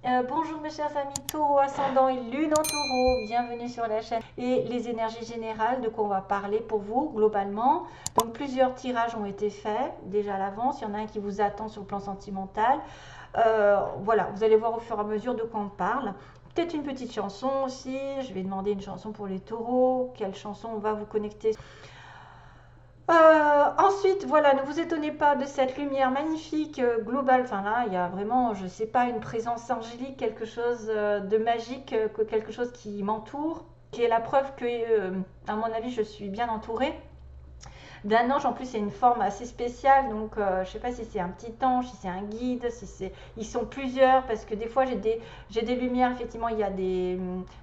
Bonjour mes chers amis Taureau ascendant et Lune en Taureau, bienvenue sur la chaîne et les énergies générales de quoi on va parler pour vous globalement. Donc plusieurs tirages ont été faits déjà à l'avance, il y en a un qui vous attend sur le plan sentimental. Voilà, vous allez voir au fur et à mesure de quoi on parle. Peut-être une petite chanson aussi, je vais demander une chanson pour les taureaux, quelle chanson on va vous connecter. Ensuite, voilà, ne vous étonnez pas de cette lumière magnifique globale. Enfin là, il y a vraiment, je sais pas, une présence angélique, quelque chose de magique, quelque chose qui m'entoure, qui est la preuve que, à mon avis, je suis bien entourée d'un ange. En plus, c'est une forme assez spéciale, donc je ne sais pas si c'est un petit ange, si c'est un guide, si c'est, ils sont plusieurs, parce que des fois j'ai des lumières, effectivement, il y a des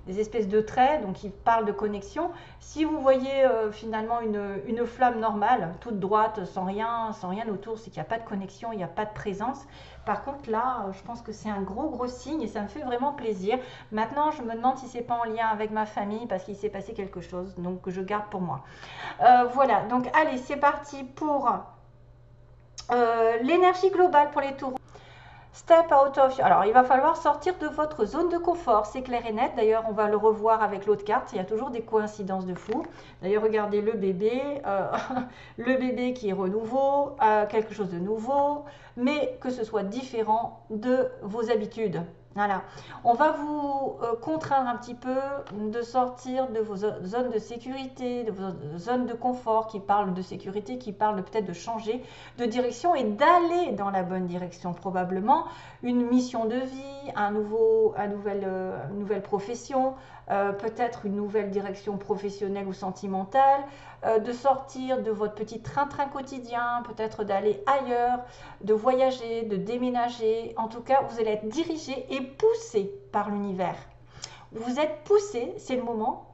espèces de traits, donc ils parlent de connexion. Si vous voyez finalement une flamme normale, toute droite, sans rien autour, c'est qu'il n'y a pas de connexion, il n'y a pas de présence. Par contre, là, je pense que c'est un gros signe et ça me fait vraiment plaisir. Maintenant, je me demande si c'est pas en lien avec ma famille parce qu'il s'est passé quelque chose, donc je garde pour moi. Voilà, donc allez, c'est parti pour l'énergie globale pour les taureaux. Step out of... Alors, il va falloir sortir de votre zone de confort, c'est clair et net. D'ailleurs, on va le revoir avec l'autre carte. Il y a toujours des coïncidences de fou. D'ailleurs, regardez le bébé, le bébé qui est renouveau, quelque chose de nouveau, mais que ce soit différent de vos habitudes. Voilà. On va vous contraindre un petit peu de sortir de vos zones de sécurité, de vos zones de confort qui parlent de sécurité, qui parlent peut-être de changer de direction et d'aller dans la bonne direction probablement. Une mission de vie, une nouvelle profession, peut-être une nouvelle direction professionnelle ou sentimentale, de sortir de votre petit train-train quotidien, peut-être d'aller ailleurs, de voyager, de déménager. En tout cas, vous allez être dirigé et poussé par l'univers. Vous êtes poussé, c'est le moment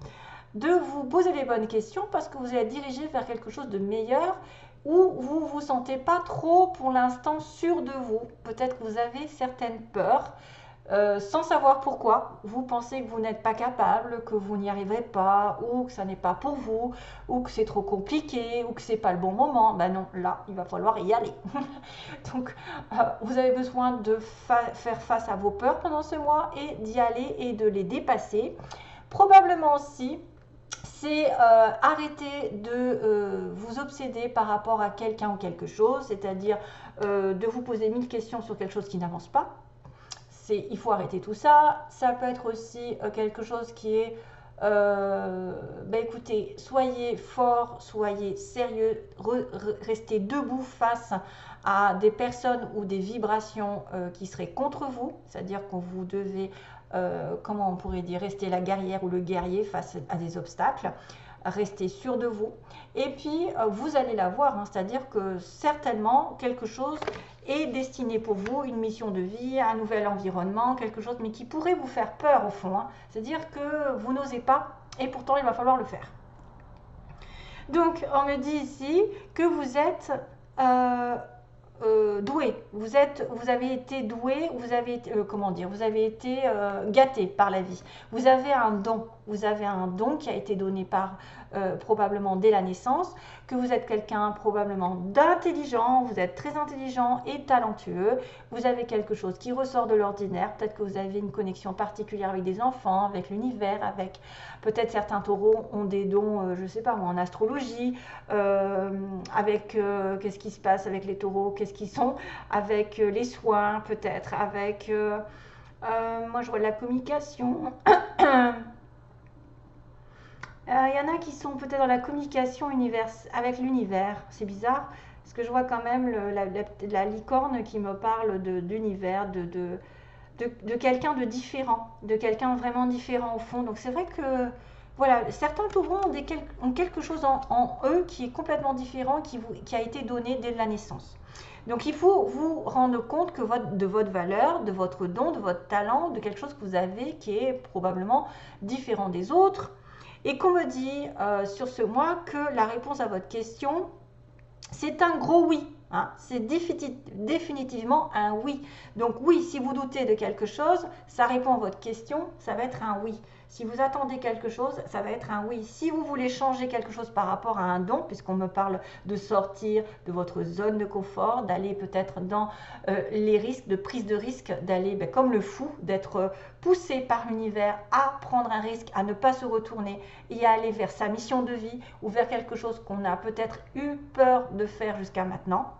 de vous poser les bonnes questions parce que vous allez être dirigé vers quelque chose de meilleur où vous ne vous sentez pas trop pour l'instant sûr de vous. Peut-être que vous avez certaines peurs, sans savoir pourquoi. Vous pensez que vous n'êtes pas capable, que vous n'y arriverez pas, ou que ça n'est pas pour vous, ou que c'est trop compliqué, ou que c'est pas le bon moment. Ben non, là, il va falloir y aller. Donc, vous avez besoin de faire face à vos peurs pendant ce mois et d'y aller et de les dépasser. Probablement aussi, c'est arrêter de vous obséder par rapport à quelqu'un ou quelque chose, c'est-à-dire de vous poser 1000 questions sur quelque chose qui n'avance pas. Il faut arrêter tout ça. Ça peut être aussi quelque chose qui est, écoutez, soyez fort, soyez sérieux, restez debout face à des personnes ou des vibrations qui seraient contre vous, c'est-à-dire que vous devez, comment on pourrait dire, rester la guerrière ou le guerrier face à des obstacles. Restez sûr de vous. Et puis, vous allez la voir, hein, c'est-à-dire que certainement quelque chose est destiné pour vous, une mission de vie, un nouvel environnement, quelque chose, mais qui pourrait vous faire peur au fond. Hein. C'est-à-dire que vous n'osez pas et pourtant il va falloir le faire. Donc, on me dit ici que vous êtes doué. Vous avez été doué, vous avez été, vous avez été gâté par la vie. Vous avez un don. Vous avez un don qui a été donné par probablement dès la naissance, que vous êtes quelqu'un probablement d'intelligent, vous êtes très intelligent et talentueux, vous avez quelque chose qui ressort de l'ordinaire, peut-être que vous avez une connexion particulière avec des enfants, avec l'univers, avec peut-être certains taureaux ont des dons, je ne sais pas moi, en astrologie, avec qu'est-ce qui se passe avec les taureaux, qu'est-ce qu'ils sont, avec les soins peut-être, avec, moi je vois de la communication. Il y en a qui sont peut-être dans la communication avec l'univers. C'est bizarre, parce que je vois quand même la licorne qui me parle d'univers, de quelqu'un de différent, de quelqu'un vraiment différent au fond. Donc c'est vrai que voilà, certains taureaux ont quelque chose en eux qui est complètement différent, qui a été donné dès la naissance. Donc il faut vous rendre compte que de votre valeur, de votre don, de votre talent, de quelque chose que vous avez qui est probablement différent des autres. Et qu'on me dit sur ce mois que la réponse à votre question, c'est un gros oui. Hein. C'est définitivement un oui. Donc oui, si vous doutez de quelque chose, ça répond à votre question, ça va être un oui. Si vous attendez quelque chose, ça va être un oui. Si vous voulez changer quelque chose par rapport à un don, puisqu'on me parle de sortir de votre zone de confort, d'aller peut-être dans les risques, de prise de risque, d'aller comme le fou, d'être poussé par l'univers à prendre un risque, à ne pas se retourner et à aller vers sa mission de vie ou vers quelque chose qu'on a peut-être eu peur de faire jusqu'à maintenant.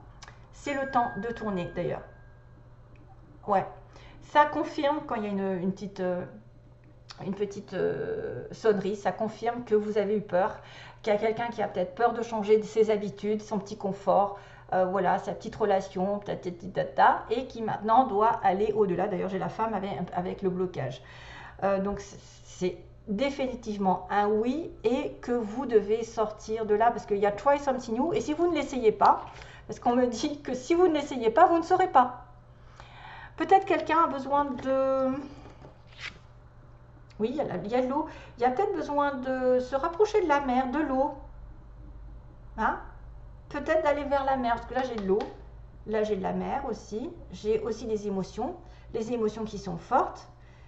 C'est le temps de tourner d'ailleurs. Ouais, ça confirme quand il y a une petite sonnerie, ça confirme que vous avez eu peur, qu'il y a quelqu'un qui a peut-être peur de changer ses habitudes, son petit confort, voilà, sa petite relation, et qui maintenant doit aller au-delà. D'ailleurs, j'ai la femme avec le blocage. Donc, c'est définitivement un oui et que vous devez sortir de là parce qu'il y a try something new. Et si vous ne l'essayez pas, parce qu'on me dit que si vous ne l'essayez pas, vous ne saurez pas. Peut-être quelqu'un a besoin de... Oui, il y a de l'eau. Il y a peut-être besoin de se rapprocher de la mer, de l'eau. Hein? Peut-être d'aller vers la mer, parce que là j'ai de l'eau. Là j'ai de la mer aussi. J'ai aussi des émotions. Les émotions qui sont fortes.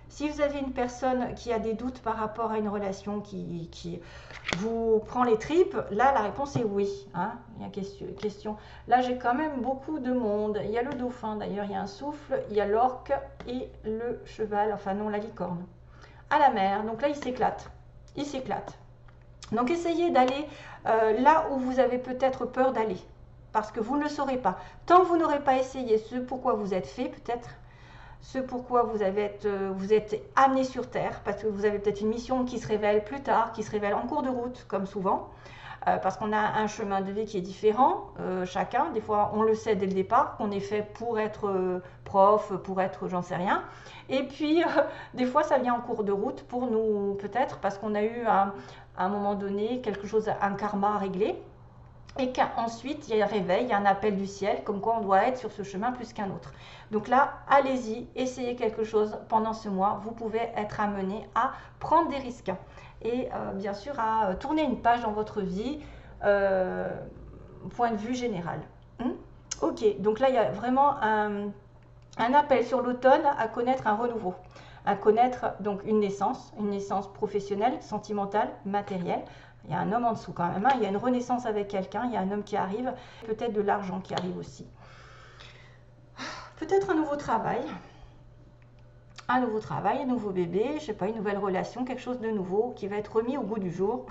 Si vous avez une personne qui a des doutes par rapport à une relation qui vous prend les tripes, là la réponse est oui. Hein, il y a question. Là j'ai quand même beaucoup de monde. Il y a le dauphin d'ailleurs, il y a un souffle, il y a l'orque et le cheval, enfin non, la licorne. À la mer, donc là il s'éclate. Il s'éclate. Donc essayez d'aller là où vous avez peut-être peur d'aller. Parce que vous ne le saurez pas. Tant que vous n'aurez pas essayé ce pourquoi vous êtes fait, peut-être, ce pourquoi vous êtes amené sur Terre, parce que vous avez peut-être une mission qui se révèle plus tard, qui se révèle en cours de route, comme souvent, parce qu'on a un chemin de vie qui est différent, chacun. Des fois, on le sait dès le départ, qu'on est fait pour être prof, pour être j'en sais rien. Et puis, des fois, ça vient en cours de route pour nous, peut-être, parce qu'on a eu à un moment donné quelque chose, un karma à régler. Et qu'ensuite, il y a un réveil, il y a un appel du ciel, comme quoi on doit être sur ce chemin plus qu'un autre. Donc là, allez-y, essayez quelque chose pendant ce mois. Vous pouvez être amené à prendre des risques et bien sûr à tourner une page dans votre vie, point de vue général. Ok, donc là, il y a vraiment un appel sur l'automne à connaître un renouveau, à connaître donc une naissance professionnelle, sentimentale, matérielle. Il y a un homme en dessous quand même, hein. Il y a une renaissance avec quelqu'un, il y a un homme qui arrive, peut-être de l'argent qui arrive aussi. Peut-être un nouveau travail, un nouveau bébé, je sais pas, une nouvelle relation, quelque chose de nouveau qui va être remis au goût du jour.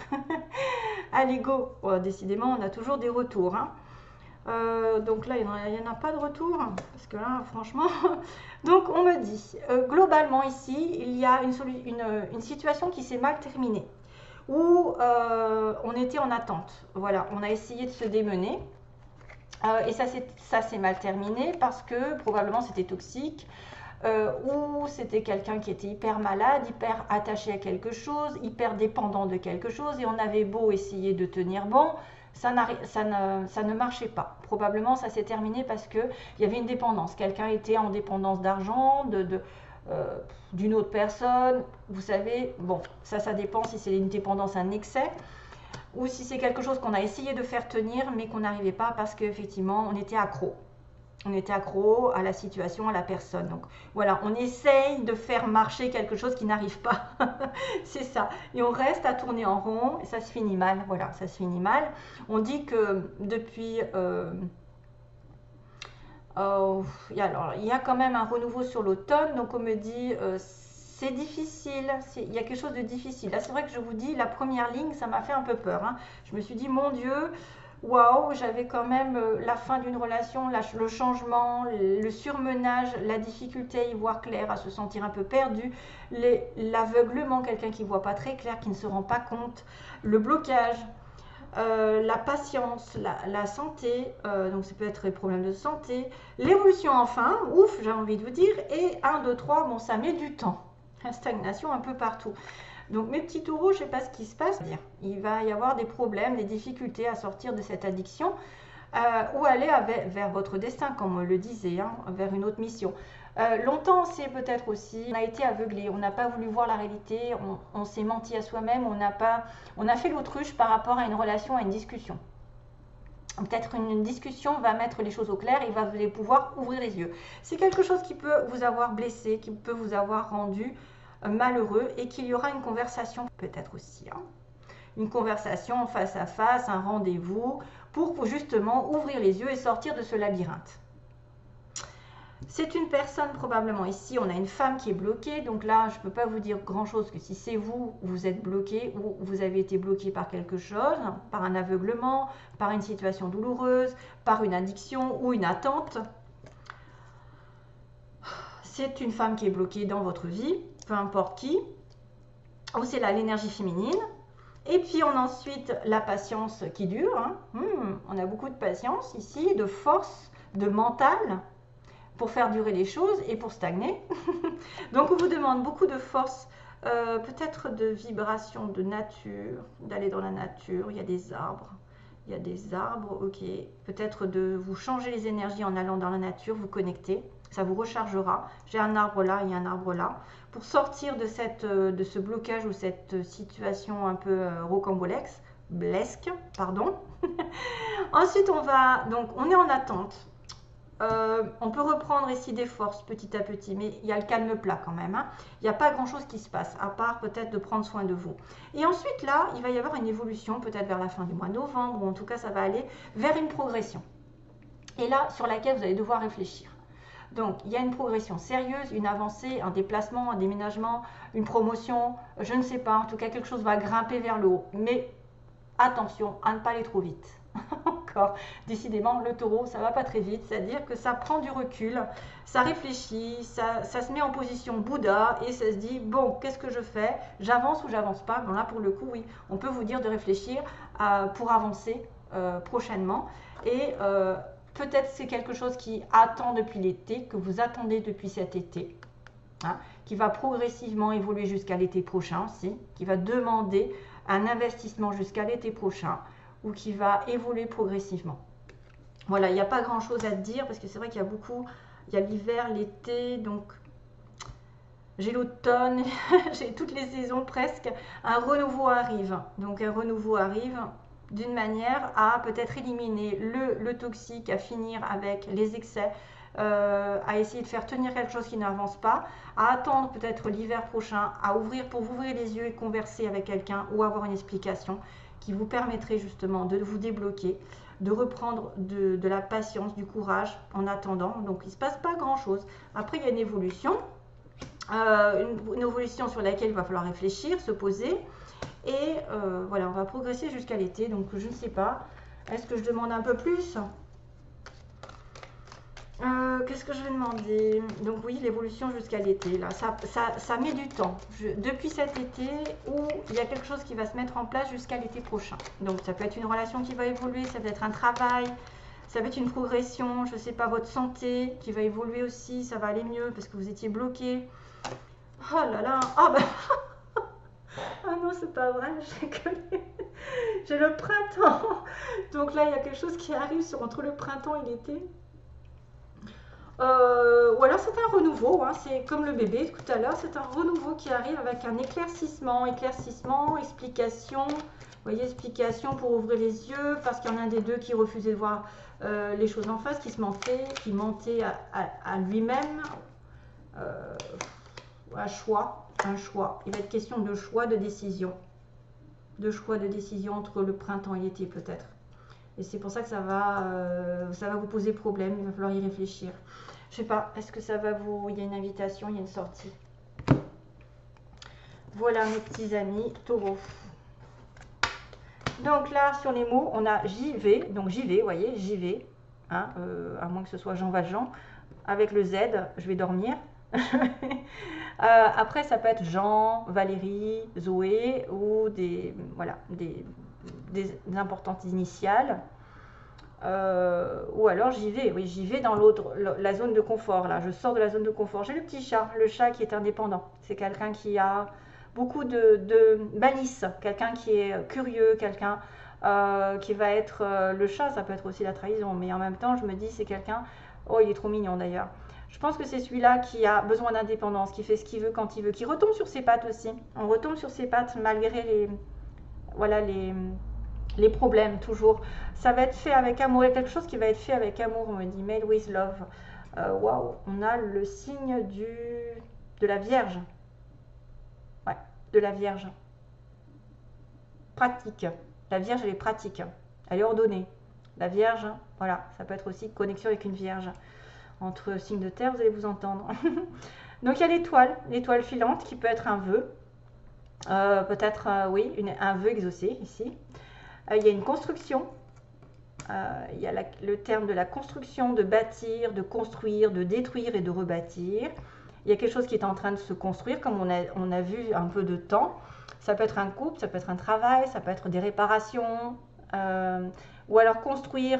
Allez, go! Oh, décidément, on a toujours des retours, hein. Donc là, il n'y en a pas de retour, parce que là, franchement... Donc, on me dit, globalement ici, il y a une situation qui s'est mal terminée, où on était en attente. Voilà, on a essayé de se démener, et ça s'est mal terminé, parce que probablement c'était toxique, ou c'était quelqu'un qui était hyper malade, hyper attaché à quelque chose, hyper dépendant de quelque chose, et on avait beau essayer de tenir bon, ça ne marchait pas. Probablement, ça s'est terminé parce qu'il y avait une dépendance. Quelqu'un était en dépendance d'argent, d'une autre personne. Vous savez, bon, ça dépend si c'est une dépendance, un excès, ou si c'est quelque chose qu'on a essayé de faire tenir, mais qu'on n'arrivait pas parce qu'effectivement, on était accro. On était accro à la situation, à la personne. Donc voilà, on essaye de faire marcher quelque chose qui n'arrive pas. C'est ça. Et on reste à tourner en rond et ça se finit mal. Voilà, ça se finit mal. On dit que depuis... il y a quand même un renouveau sur l'automne. Donc on me dit... c'est difficile, il y a quelque chose de difficile. Là, c'est vrai que je vous dis, la première ligne, ça m'a fait un peu peur. Hein. Je me suis dit, mon Dieu... Waouh, j'avais quand même la fin d'une relation, le changement, le surmenage, la difficulté à y voir clair, à se sentir un peu perdu, l'aveuglement, quelqu'un qui ne voit pas très clair, qui ne se rend pas compte, le blocage, la patience, la santé, donc ça peut être des problèmes de santé, l'évolution enfin, ouf, j'ai envie de vous dire, et 1, 2, 3, bon, ça met du temps, stagnation un peu partout. Donc mes petits taureaux, je ne sais pas ce qui se passe. Il va y avoir des problèmes, des difficultés à sortir de cette addiction ou aller vers votre destin, comme on le disait, hein, vers une autre mission. Longtemps, c'est peut-être aussi, on a été aveuglé, on n'a pas voulu voir la réalité, on s'est menti à soi-même, on a fait l'autruche par rapport à une relation, à une discussion. peut-être une discussion va mettre les choses au clair et vous allez pouvoir ouvrir les yeux. C'est quelque chose qui peut vous avoir blessé, qui peut vous avoir rendu malheureux et qu'il y aura une conversation peut-être aussi. Hein. Une conversation face à face, un rendez-vous pour justement ouvrir les yeux et sortir de ce labyrinthe. C'est une personne probablement ici, on a une femme qui est bloquée, donc là je ne peux pas vous dire grand chose que si c'est vous, vous êtes bloqué ou vous avez été bloqué par quelque chose, par un aveuglement, par une situation douloureuse, par une addiction ou une attente. C'est une femme qui est bloquée dans votre vie, peu importe qui, ou c'est là l'énergie féminine. Et puis on a ensuite la patience qui dure, hein. On a beaucoup de patience ici, de force, de mental, pour faire durer les choses et pour stagner. Donc on vous demande beaucoup de force, peut-être de vibration de nature, d'aller dans la nature, il y a des arbres, ok. Peut-être de vous changer les énergies en allant dans la nature, vous connecter, ça vous rechargera. J'ai un arbre là, il y a un arbre là. Pour sortir de ce blocage ou cette situation un peu rocambolesque, pardon. Ensuite on est en attente. On peut reprendre ici des forces petit à petit, mais il y a le calme plat quand même. Hein. Il n'y a pas grand chose qui se passe, à part peut-être de prendre soin de vous. Et ensuite là, il va y avoir une évolution, peut-être vers la fin du mois de novembre, ou en tout cas ça va aller vers une progression. Et là, sur laquelle vous allez devoir réfléchir. Donc, il y a une progression sérieuse, une avancée, un déplacement, un déménagement, une promotion, je ne sais pas, en tout cas quelque chose va grimper vers le haut. Mais attention à ne pas aller trop vite. Encore, décidément, le taureau, ça va pas très vite, c'est-à-dire que ça prend du recul, ça réfléchit, ça se met en position Bouddha et ça se dit, bon, qu'est-ce que je fais? J'avance ou j'avance pas? Bon, là, pour le coup, oui, on peut vous dire de réfléchir pour avancer prochainement. Et peut-être c'est quelque chose qui attend depuis l'été, que vous attendez depuis cet été, hein, qui va progressivement évoluer jusqu'à l'été prochain aussi, qui va demander un investissement jusqu'à l'été prochain ou qui va évoluer progressivement. Voilà, il n'y a pas grand chose à dire parce que c'est vrai qu'il y a beaucoup, il y a l'hiver, l'été, donc j'ai l'automne, j'ai toutes les saisons presque, un renouveau arrive. Donc un renouveau arrive d'une manière à peut-être éliminer le toxique, à finir avec les excès, à essayer de faire tenir quelque chose qui n'avance pas, à attendre peut-être l'hiver prochain, à ouvrir pour vous ouvrir les yeux et converser avec quelqu'un ou avoir une explication qui vous permettrait justement de vous débloquer, de reprendre de la patience, du courage en attendant. Donc il ne se passe pas grand chose. Après il y a une évolution sur laquelle il va falloir réfléchir, se poser. Et voilà, on va progresser jusqu'à l'été. Donc je ne sais pas, est-ce que je demande un peu plus? Qu'est-ce que je vais demander? Donc oui, l'évolution jusqu'à l'été, là, ça met du temps. Depuis cet été, où il y a quelque chose qui va se mettre en place jusqu'à l'été prochain. Donc ça peut être une relation qui va évoluer, ça peut être un travail, ça peut être une progression, je ne sais pas, votre santé qui va évoluer aussi, ça va aller mieux parce que vous étiez bloqué. Oh là là, ah bah ah non, c'est pas vrai, j'ai le printemps. Donc là, il y a quelque chose qui arrive entre le printemps et l'été. Ou alors c'est un renouveau, hein, c'est comme le bébé tout à l'heure, c'est un renouveau qui arrive avec un éclaircissement, explication, vous voyez, explication pour ouvrir les yeux, parce qu'il y en a un des deux qui refusait de voir les choses en face, qui mentait à lui-même, un choix, il va être question de choix, de décision entre le printemps et l'été peut-être. Et c'est pour ça que ça va vous poser problème, il va falloir y réfléchir. Je sais pas, est-ce que ça va vous... Il y a une invitation, il y a une sortie. Voilà mes petits amis taureaux. Donc là, sur les mots, on a j'y vais. Donc j'y vais, vous voyez, j'y vais. Hein, à moins que ce soit Jean Valjean. Avec le Z, je vais dormir. Après, ça peut être Jean, Valérie, Zoé ou des importantes initiales. Ou alors j'y vais, oui, j'y vais dans la zone de confort, là, je sors de la zone de confort. J'ai le petit chat, le chat qui est indépendant. C'est quelqu'un qui a beaucoup de malice, quelqu'un qui est curieux, quelqu'un qui va être... le chat, ça peut être aussi la trahison, mais en même temps, je me dis, c'est quelqu'un... Oh, il est trop mignon d'ailleurs. Je pense que c'est celui-là qui a besoin d'indépendance, qui fait ce qu'il veut quand il veut, qui retombe sur ses pattes aussi. On retombe sur ses pattes malgré les problèmes toujours. Ça va être fait avec amour. Il y a quelque chose qui va être fait avec amour, on me dit. Made with love. Waouh, on a le signe de la Vierge. Ouais, de la Vierge. Pratique. La Vierge, elle est pratique. Elle est ordonnée. La Vierge, voilà, ça peut être aussi connexion avec une Vierge. Entre signes de terre, vous allez vous entendre. Donc il y a l'étoile filante qui peut être un vœu. Peut-être, oui, un vœu exaucé ici. Il y a une construction. Il y a le terme de la construction, de bâtir, de construire, de détruire et de rebâtir. Il y a quelque chose qui est en train de se construire, comme on a vu un peu de temps. Ça peut être un couple, ça peut être un travail, ça peut être des réparations. Ou alors construire,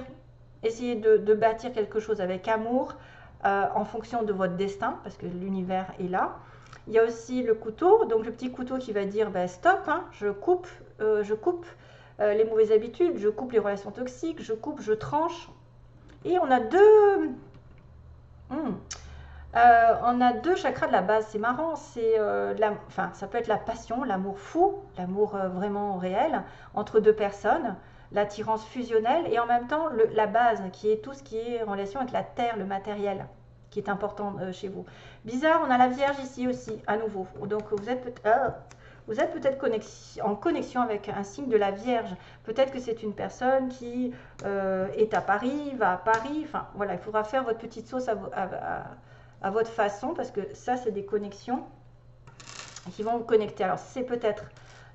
essayer de bâtir quelque chose avec amour en fonction de votre destin, parce que l'univers est là. Il y a aussi le couteau, donc le petit couteau qui va dire ben, stop, hein, je coupe les mauvaises habitudes, je coupe les relations toxiques, je coupe, je tranche. Et on a deux chakras de la base, c'est marrant, c'est ça peut être la passion, l'amour fou, l'amour vraiment réel entre deux personnes, l'attirance fusionnelle et en même temps la base qui est tout ce qui est en relation avec la terre, le matériel qui est important chez vous. Bizarre, on a la Vierge ici aussi, à nouveau. Donc vous êtes peut-être en connexion avec un signe de la Vierge. Peut-être que c'est une personne qui est à Paris, va à Paris. Enfin, voilà, il faudra faire votre petite sauce à votre façon, parce que ça, c'est des connexions qui vont vous connecter. Alors, c'est peut-être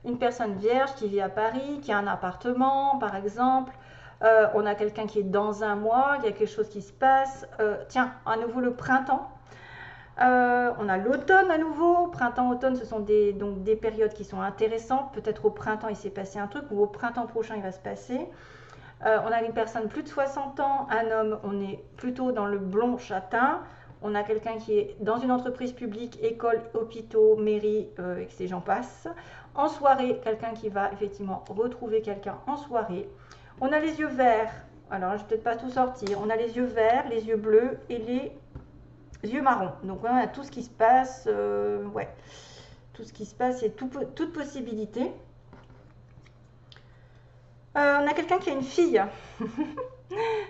une personne vierge qui vit à Paris, qui a un appartement, par exemple. On a quelqu'un qui est dans un mois, il y a quelque chose qui se passe. Tiens, à nouveau le printemps. On a l'automne à nouveau. Printemps, automne, ce sont donc des périodes qui sont intéressantes. Peut-être au printemps, il s'est passé un truc, ou au printemps prochain, il va se passer. On a une personne plus de 60 ans, un homme, on est plutôt dans le blond châtain. On a quelqu'un qui est dans une entreprise publique, école, hôpitaux, mairie, et j'en passe. En soirée, quelqu'un qui va effectivement retrouver quelqu'un en soirée. On a les yeux verts. Alors, je ne vais peut-être pas tout sortir. On a les yeux verts, les yeux bleus et les yeux marrons. Donc, on a tout ce qui se passe. Ouais. Tout ce qui se passe et toute possibilité. On a quelqu'un qui a une fille.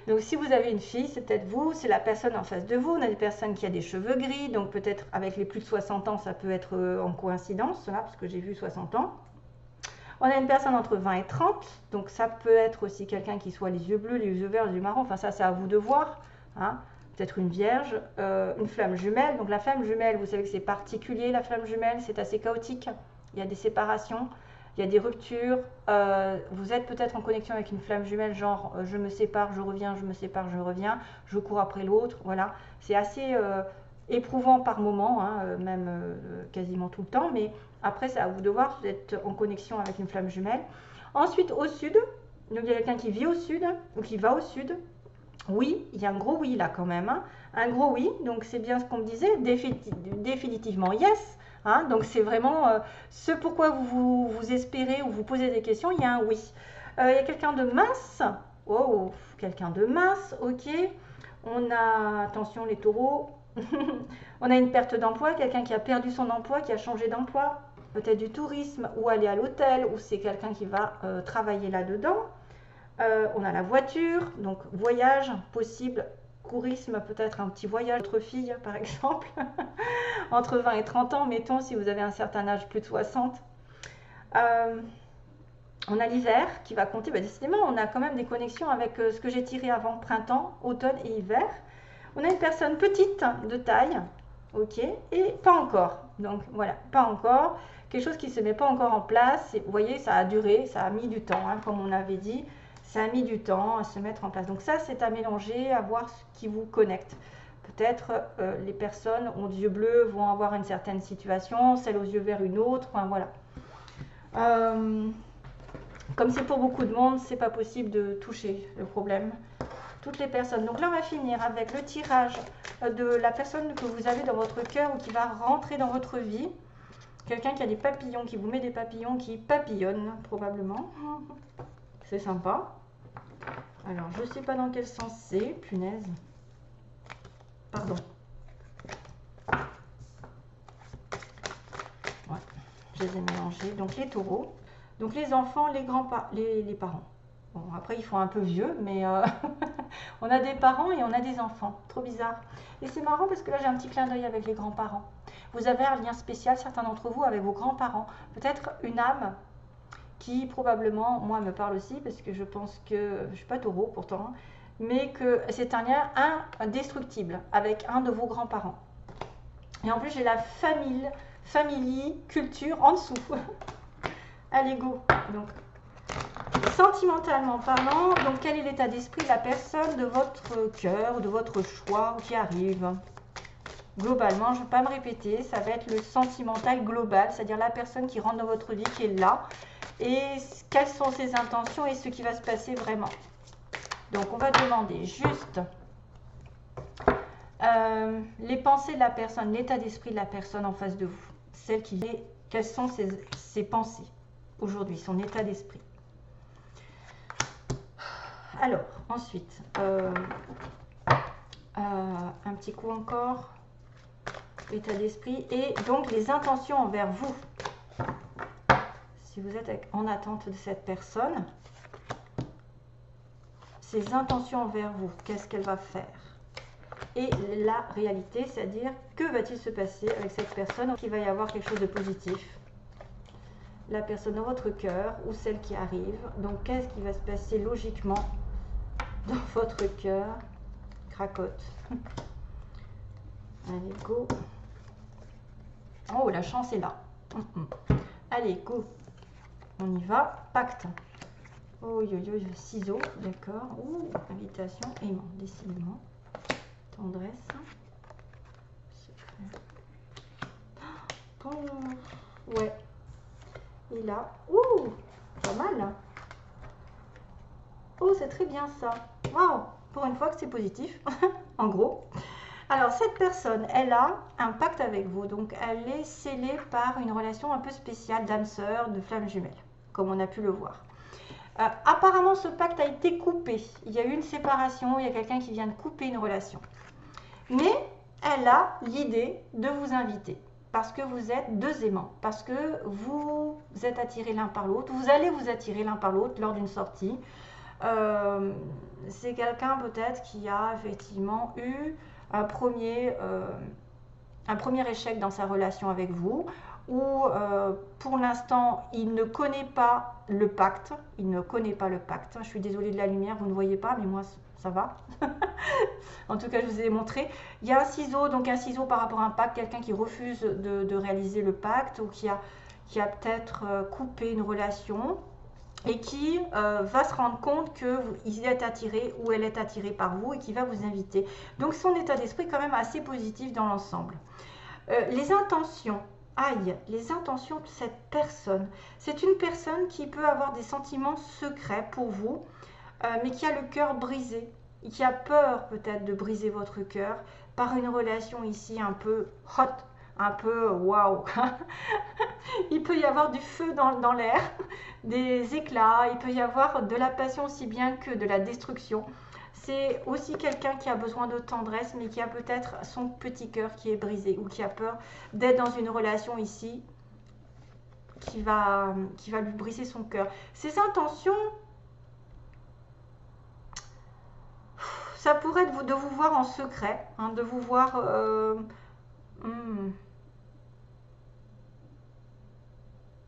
Donc si vous avez une fille, c'est peut-être vous, c'est la personne en face de vous. On a des personnes qui ont des cheveux gris, donc peut-être avec les plus de 60 ans, ça peut être en coïncidence, là, parce que j'ai vu 60 ans. On a une personne entre 20 et 30, donc ça peut être aussi quelqu'un qui soit les yeux bleus, les yeux verts, les yeux marrons, enfin ça c'est à vous de voir. Hein. Peut-être une vierge, une flamme jumelle. Donc la flamme jumelle, vous savez que c'est particulier, la flamme jumelle, c'est assez chaotique. Il y a des séparations. Il y a des ruptures, vous êtes peut-être en connexion avec une flamme jumelle, genre je me sépare, je reviens, je me sépare, je reviens, je cours après l'autre, voilà. C'est assez éprouvant par moment, hein, même quasiment tout le temps, mais après c'est à vous de voir, vous êtes en connexion avec une flamme jumelle. Ensuite au sud, donc il y a quelqu'un qui vit au sud, ou qui va au sud. Oui, il y a un gros oui là quand même, hein. Un gros oui, donc c'est bien ce qu'on me disait, définitivement yes. Hein, donc c'est vraiment ce pourquoi vous espérez ou vous posez des questions, il y a un oui. Il y a quelqu'un de mince, oh, quelqu'un de mince, ok. On a, attention les taureaux, on a une perte d'emploi, quelqu'un qui a perdu son emploi, qui a changé d'emploi, peut-être du tourisme ou aller à l'hôtel, ou c'est quelqu'un qui va travailler là-dedans. On a la voiture, donc voyage possible. Courisme, peut-être un petit voyage, votre fille par exemple, entre 20 et 30 ans, mettons, si vous avez un certain âge, plus de 60. On a l'hiver qui va compter, bah, décidément, on a quand même des connexions avec ce que j'ai tiré avant, printemps, automne et hiver. On a une personne petite de taille, ok, et pas encore. Donc voilà, pas encore. Quelque chose qui ne se met pas encore en place. Et, vous voyez, ça a duré, ça a mis du temps, hein, comme on avait dit. Ça a mis du temps à se mettre en place. Donc ça, c'est à mélanger, à voir ce qui vous connecte. Peut-être les personnes aux yeux bleus vont avoir une certaine situation, celles aux yeux verts une autre. Enfin, voilà. Comme c'est pour beaucoup de monde, c'est pas possible de toucher le problème. Toutes les personnes. Donc là, on va finir avec le tirage de la personne que vous avez dans votre cœur ou qui va rentrer dans votre vie. Quelqu'un qui a des papillons, qui vous met des papillons, qui papillonne probablement. C'est sympa. Alors, je ne sais pas dans quel sens c'est, punaise. Pardon. Ouais, je les ai mélangés. Donc, les taureaux. Donc, les enfants, les grands-parents, les parents. Bon, après, ils font un peu vieux, mais on a des parents et on a des enfants. Trop bizarre. Et c'est marrant parce que là, j'ai un petit clin d'œil avec les grands-parents. Vous avez un lien spécial, certains d'entre vous, avec vos grands-parents. Peut-être une âme qui, probablement, moi, me parle aussi, parce que je pense que, je ne suis pas taureau pourtant, mais que c'est un lien indestructible avec un de vos grands-parents. Et en plus, j'ai la famille, culture en dessous. Allez, go. Donc, sentimentalement parlant, donc quel est l'état d'esprit de la personne de votre cœur, de votre choix qui arrive? Globalement, je ne vais pas me répéter, ça va être le sentimental global, c'est-à-dire la personne qui rentre dans votre vie, qui est là, et quelles sont ses intentions et ce qui va se passer vraiment. Donc, on va demander juste les pensées de la personne, l'état d'esprit de la personne en face de vous, celle qui est, quelles sont ses pensées aujourd'hui, son état d'esprit. Alors, ensuite, un petit coup encore, état d'esprit, et donc les intentions envers vous. Si vous êtes en attente de cette personne, ses intentions envers vous, qu'est-ce qu'elle va faire? Et la réalité, c'est-à-dire, que va-t-il se passer avec cette personne? Il va y avoir quelque chose de positif. La personne dans votre cœur ou celle qui arrive. Donc, qu'est-ce qui va se passer logiquement dans votre cœur? Cracotte. Allez, go. Oh, la chance est là. Allez, go. On y va. Pacte. Oh, ciseaux, d'accord. Ouh, invitation, aimant, décidément. Tendresse. Oh, ouais. Et là, ouh, pas mal. Oh, c'est très bien ça. Waouh, pour une fois que c'est positif, en gros. Alors, cette personne, elle a un pacte avec vous. Donc, elle est scellée par une relation un peu spéciale d'âme sœur, de flamme jumelle, comme on a pu le voir. Apparemment, ce pacte a été coupé. Il y a eu une séparation, il y a quelqu'un qui vient de couper une relation. Mais elle a l'idée de vous inviter. Parce que vous êtes deux aimants, parce que vous êtes attirés l'un par l'autre, vous allez vous attirer l'un par l'autre lors d'une sortie. C'est quelqu'un peut-être qui a effectivement eu un premier échec dans sa relation avec vous, où pour l'instant il ne connaît pas le pacte, je suis désolée de la lumière, vous ne voyez pas, mais moi ça va. En tout cas, je vous ai montré. Il y a un ciseau, donc un ciseau par rapport à un pacte, quelqu'un qui refuse de réaliser le pacte ou qui a peut-être coupé une relation et qui va se rendre compte qu'il est attiré ou elle est attirée par vous et qui va vous inviter. Donc son état d'esprit est quand même assez positif dans l'ensemble. Les intentions. Aïe, les intentions de cette personne. C'est une personne qui peut avoir des sentiments secrets pour vous, mais qui a le cœur brisé. Qui a peur peut-être de briser votre cœur par une relation ici un peu hot, un peu waouh. Il peut y avoir du feu dans l'air, des éclats, il peut y avoir de la passion aussi bien que de la destruction. C'est aussi quelqu'un qui a besoin de tendresse, mais qui a peut-être son petit cœur qui est brisé ou qui a peur d'être dans une relation ici qui va lui briser son cœur. Ses intentions, ça pourrait être de vous voir en secret, hein, de vous voir...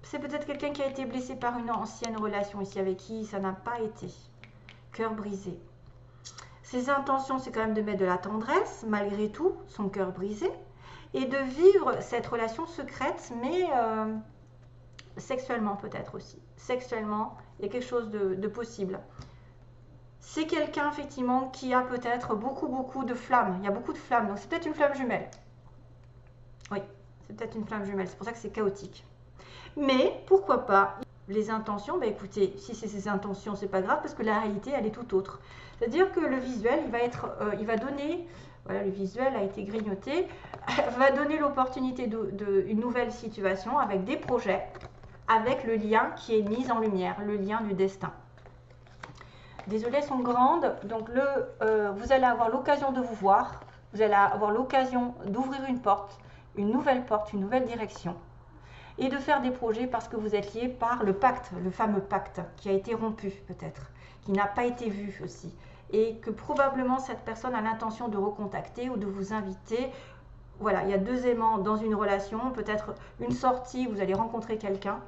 C'est peut-être quelqu'un qui a été blessé par une ancienne relation ici, avec qui ça n'a pas été. Cœur brisé. Ses intentions, c'est quand même de mettre de la tendresse, malgré tout, son cœur brisé, et de vivre cette relation secrète, mais sexuellement peut-être aussi. Sexuellement, il y a quelque chose de possible. C'est quelqu'un effectivement qui a peut-être beaucoup de flammes. Il y a beaucoup de flammes, donc c'est peut-être une flamme jumelle. Oui, c'est peut-être une flamme jumelle, c'est pour ça que c'est chaotique. Mais pourquoi pas les intentions, bah écoutez, si c'est ses intentions, c'est pas grave parce que la réalité, elle est tout autre. C'est-à-dire que le visuel, il va donner, voilà, le visuel a été grignoté, va donner l'opportunité d'une nouvelle situation avec des projets, avec le lien qui est mis en lumière, le lien du destin. Désolée, elles sont grandes, donc vous allez avoir l'occasion de vous voir, vous allez avoir l'occasion d'ouvrir une nouvelle porte, une nouvelle direction. et de faire des projets parce que vous êtes lié par le pacte, le fameux pacte qui a été rompu peut-être, qui n'a pas été vu aussi, et que probablement cette personne a l'intention de recontacter ou de vous inviter. Voilà, il y a deux aimants dans une relation, peut-être une sortie, vous allez rencontrer quelqu'un,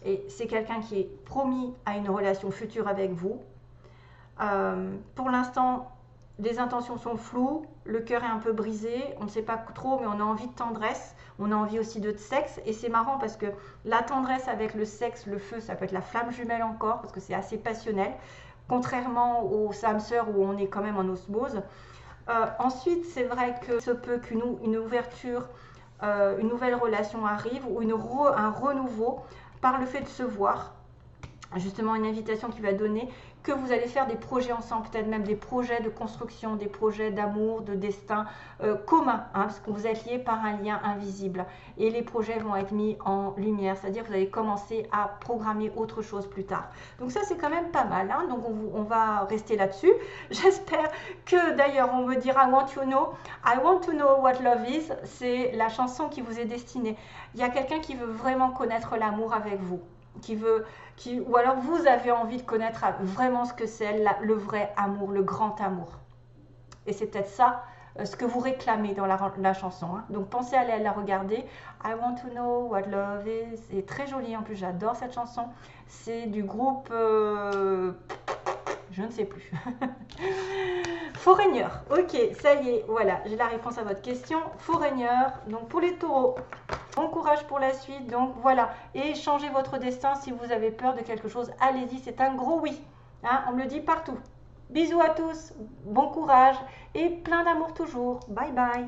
et c'est quelqu'un qui est promis à une relation future avec vous. Pour l'instant, les intentions sont floues, le cœur est un peu brisé, on ne sait pas trop, mais on a envie de tendresse, on a envie aussi de sexe, et c'est marrant parce que la tendresse avec le sexe, le feu, ça peut être la flamme jumelle encore, parce que c'est assez passionnel, contrairement aux âmes sœurs où on est quand même en osmose. Ensuite, c'est vrai que se peut qu'une ouverture, une nouvelle relation arrive, ou un renouveau par le fait de se voir, justement une invitation qui va donner que vous allez faire des projets ensemble, peut-être même des projets de construction, des projets d'amour, de destin commun, hein, parce que vous êtes liés par un lien invisible. Et les projets vont être mis en lumière, c'est-à-dire que vous allez commencer à programmer autre chose plus tard. Donc ça, c'est quand même pas mal, hein, donc on va rester là-dessus. J'espère que, d'ailleurs, on me dira I want to know what love is, c'est la chanson qui vous est destinée. Il y a quelqu'un qui veut vraiment connaître l'amour avec vous, ou alors vous avez envie de connaître vraiment ce que c'est le vrai amour, le grand amour. Et c'est peut-être ça ce que vous réclamez dans la chanson, hein. Donc pensez à aller la regarder. I want to know what love is. C'est très joli en plus, j'adore cette chanson. C'est du groupe je ne sais plus. Foreigner. Ok, ça y est, voilà, j'ai la réponse à votre question. Foreigner, donc pour les taureaux. Bon courage pour la suite, donc voilà. Et changez votre destin si vous avez peur de quelque chose. Allez-y, c'est un gros oui. Hein, on me le dit partout. Bisous à tous, bon courage et plein d'amour toujours. Bye bye.